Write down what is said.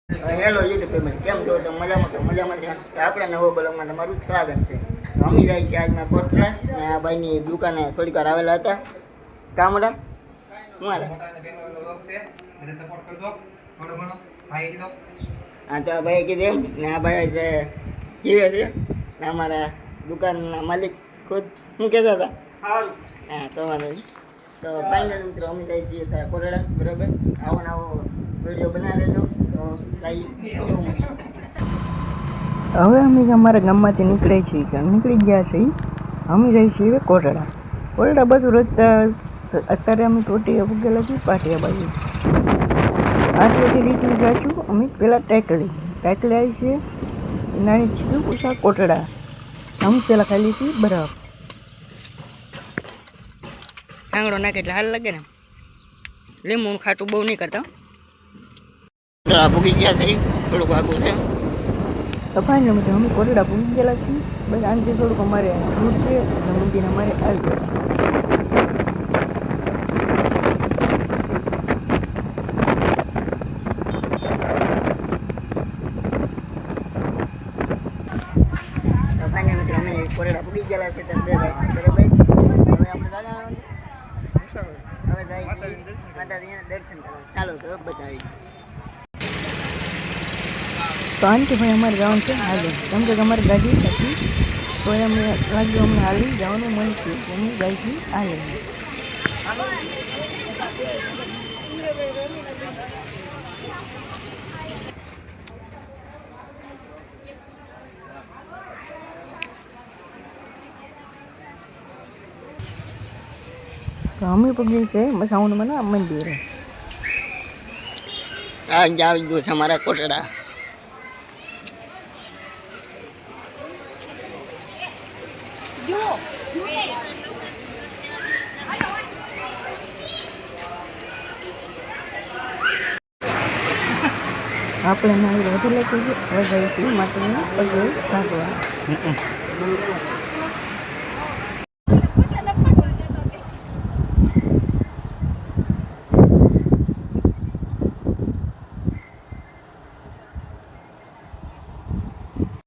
Hello YouTube family, કેમ છો? તો મજામાં કે મજામાં છે? આપણે નવો બ્લોગમાં તમારું સ્વાગત છે. અમે જાય છે આજના કોટડા ને આ ભાઈની દુકાને થોડીક વાર આવેલા હતા. કામડા શું હાલે? હા તો ભાઈ કીધું એમ ને આ ભાઈ જે જીવે છે ને અમારા દુકાનના માલિક ખુદ શું કહેતા હતા? હા તો વાંધો નહીં. તો ફાઇનલ મિત્રો અમે જાય છીએ તારા કોટડા, બરાબર? આવો ને આવો વિડીયો બનાવી લેજો. તો હવે અમે અમારા ગામમાંથી નીકળે છીએ નીકળી ગયા છીએ. અમે જઈએ છીએ કોટડા. કોટડા બધું રસ્તા અત્યારે અમે ટોટીએ પૂગેલા છીએ પાટિયા બાજુ. પાટિયાથી નીકળી જઈશું અમે પહેલાં ટાઈકલી આવી છીએ નાની છીએ પૂછા કોટડા. અમે પહેલાં ખાઈ લઈએ છીએ બરફ. આંગળો નાખે એટલે હાલ લાગે ને. લીંબુ ખાટું બહુ નહીં કરતા. પૂગી ગયા છે, થોડુંક આગું છે. તો ફાઇનલ મિત્રો અમે કોટડા પૂગી ગયેલા છીએ. બસ આનાથી થોડુંક અમારે દૂર છે એટલે મંદિર અમારે આવી ગયા છે. તો ફાઇનલ મિત્રો અમે કોટડા પૂગી ગયેલા છે. બરાબર, હવે આપણે હવે જાય માતાજીના દર્શન કરવા. ચાલો તો બતાવી. તો આનથી ભાઈ અમારે જવાનું છે હાલે, કેમ કે અમારી ગાડી નથી તો અમે લાગ્યું અમને હાલી જવાનું મન થયું. અમે જાય છીએ હાલે. તો અમે પગી છે મસાઉનું મને મંદિર. આ આવી ગયું છે અમારા કોટડા. આપણે મારી વધુ લખી છે. હવે જઈએ છીએ માતાજીના પગે ભાગવા.